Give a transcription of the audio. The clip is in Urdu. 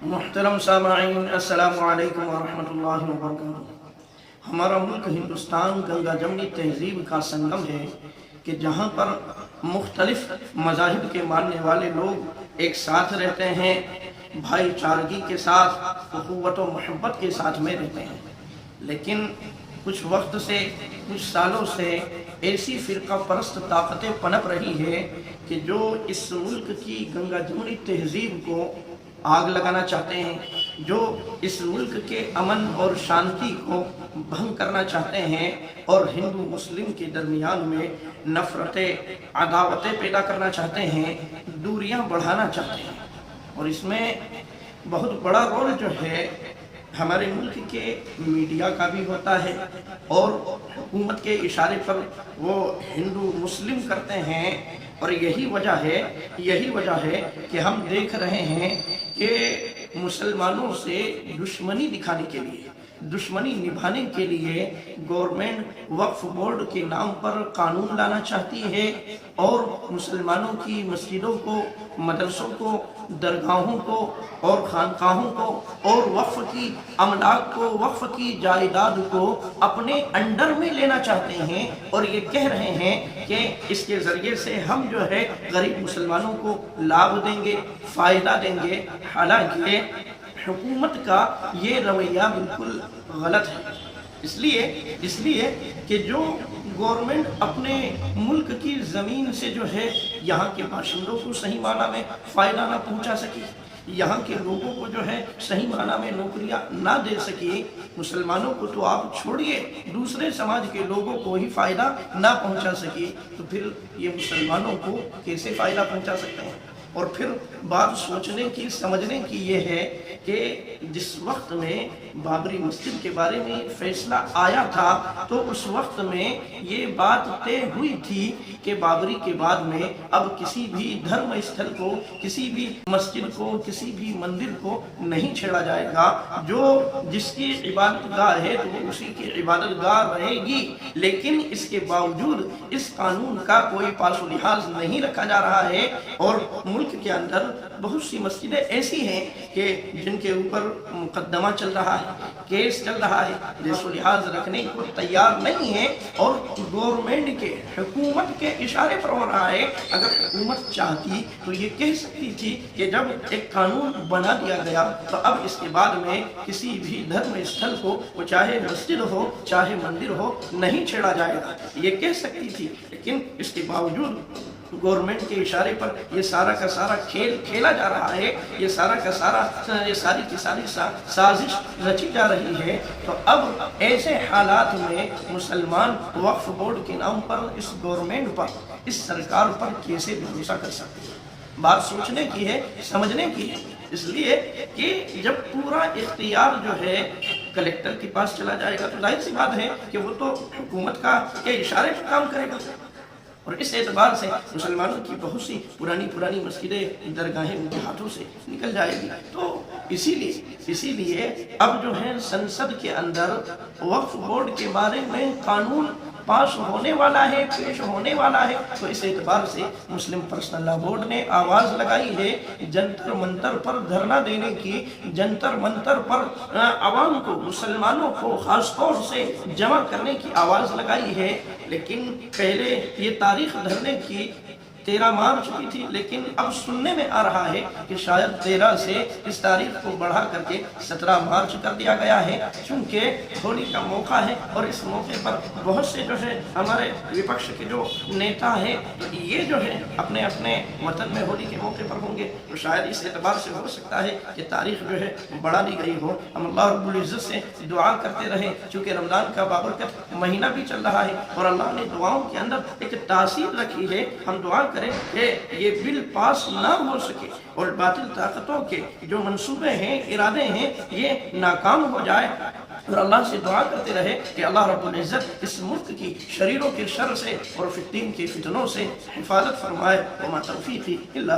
محترم سامعین، السلام علیکم ورحمۃ اللہ وبرکاتہ۔ ہمارا ملک ہندوستان گنگا جمنی تہذیب کا سنگم ہے کہ جہاں پر مختلف مذاہب کے ماننے والے لوگ ایک ساتھ رہتے ہیں، بھائی چارگی کے ساتھ، اخوت و محبت کے ساتھ میں رہتے ہیں۔ لیکن کچھ وقت سے، کچھ سالوں سے ایسی فرقہ پرست طاقتیں پنپ رہی ہے کہ جو اس ملک کی گنگا جمنی تہذیب کو آگ لگانا چاہتے ہیں، جو اس ملک کے امن اور شانتی کو بھنگ کرنا چاہتے ہیں اور ہندو مسلم کے درمیان میں نفرتیں، عداوتیں پیدا کرنا چاہتے ہیں، دوریاں بڑھانا چاہتے ہیں۔ اور اس میں بہت بڑا رول جو ہے ہمارے ملک کے میڈیا کا بھی ہوتا ہے، اور حکومت کے اشارے پر وہ ہندو مسلم کرتے ہیں۔ اور یہی وجہ ہے کہ ہم دیکھ رہے ہیں کہ مسلمانوں سے دشمنی دکھانے کے لیے، دشمنی نبھانے کے لیے گورنمنٹ وقف بورڈ کے نام پر قانون لانا چاہتی ہے، اور مسلمانوں کی مسجدوں کو، مدرسوں کو، درگاہوں کو اور خانقاہوں کو اور وقف کی املاک کو، وقف کی جائیداد کو اپنے انڈر میں لینا چاہتے ہیں، اور یہ کہہ رہے ہیں کہ اس کے ذریعے سے ہم جو ہے غریب مسلمانوں کو لابھ دیں گے، فائدہ دیں گے۔ حالانکہ حکومت کا یہ رویہ بالکل غلط ہے، اس لیے کہ جو گورنمنٹ اپنے ملک کی زمین سے جو ہے یہاں کے باشندوں کو صحیح معنی میں فائدہ نہ پہنچا سکی، یہاں کے لوگوں کو جو ہے صحیح معنی میں نوکریاں نہ دے سکی، مسلمانوں کو تو آپ چھوڑیے، دوسرے سماج کے لوگوں کو ہی فائدہ نہ پہنچا سکی، تو پھر یہ مسلمانوں کو کیسے فائدہ پہنچا سکتے ہیں؟ اور پھر بات سوچنے کی، سمجھنے کی یہ ہے کہ جس وقت میں بابری مسجد کے بارے میں فیصلہ آیا تھا تو اس وقت میں یہ بات طے ہوئی تھی کہ بابری کے بعد میں اب کسی بھی دھرم استھل کو، کسی بھی مسجد کو، کسی بھی مندر کو نہیں چھیڑا جائے گا۔ جو جس کی عبادت گاہ ہے تو وہ اسی کی عبادت گاہ رہے گی، لیکن اس کے باوجود اس قانون کا کوئی پاس و لحاظ نہیں رکھا جا رہا ہے، اور ملک کے اندر بہت سی مسجدیں ایسی ہیں کہ جن کے اوپر مقدمہ چل رہا ہے، کیس چل رہا ہے، پاس و لحاظ رکھنے کو تیار نہیں ہے، اور گورنمنٹ کے، حکومت کے اشارے پر ہو رہا ہے۔ اگر حکومت چاہتی تو یہ کہہ سکتی تھی کہ جب ایک قانون بنا دیا گیا تو اب اس کے بعد میں کسی بھی دھرم استھل کو، وہ چاہے مسجد ہو چاہے مندر ہو، نہیں چھیڑا جائے گا، یہ کہہ سکتی تھی۔ لیکن اس کے باوجود گورنمنٹ کے اشارے پر یہ سارا کا سارا کھیل کھیلا جا رہا ہے، یہ ساری کی ساری سازش رچی جا رہی ہے۔ تو اب ایسے حالات میں مسلمان وقف بورڈ کے نام پر اس گورنمنٹ پر، اس سرکار پر کیسے بھروسہ کر سکتے ہیں؟ بات سوچنے کی ہے، سمجھنے کی ہے، اس لیے کہ جب پورا اختیار جو ہے کلیکٹر کے پاس چلا جائے گا تو ظاہر سی بات ہے کہ وہ تو حکومت کے اشارے پر کام کرے گا، اور اس اعتبار سے مسلمانوں کی بہت سی پرانی مسجدیں، درگاہیں ان کے ہاتھوں سے نکل جائے گی۔ تو اسی لیے اب جو ہے سنسد کے اندر وقف بورڈ کے بارے میں قانون پاس ہونے والا ہے، پیش ہونے والا ہے، تو اس اعتبار سے مسلم پرسنل لا بورڈ نے آواز لگائی ہے، جنتر منتر پر دھرنا دینے کی، جنتر منتر پر عوام کو، مسلمانوں کو خاص طور سے جمع کرنے کی آواز لگائی ہے۔ لیکن پہلے یہ تاریخ دھرنے کی 13 مارچ کی تھی، لیکن اب سننے میں آ رہا ہے کہ شاید 13 سے اس تاریخ کو بڑھا کر کے 17 مارچ کر دیا گیا ہے، چونکہ ہولی کا موقع ہے، اور اس موقع پر بہت سے جو ہے ہمارے وپکش کے جو نیتا ہیں تو یہ جو ہے اپنے وطن میں ہولی کے موقع پر ہوں گے، تو شاید اس اعتبار سے ہو سکتا ہے کہ تاریخ جو ہے بڑھا دی گئی ہو۔ ہم اللہ رب العزت سے دعا کرتے رہے، چونکہ رمضان کا بابرکت مہینہ بھی چل رہا ہے، اور اللہ نے دعاؤں کے اندر ایک تاثیر رکھی ہے، ہم دعا کریں کہ یہ بل پاس نہ ہو سکے اور باطل طاقتوں کے جو منصوبے ہیں، ارادے ہیں، یہ ناکام ہو جائے، اور اللہ سے دعا کرتے رہے کہ اللہ رب العزت اس ملک کی شریروں کے شر سے اور فتنوں کے فتنوں سے حفاظت فرمائے۔ وما توفیقی الا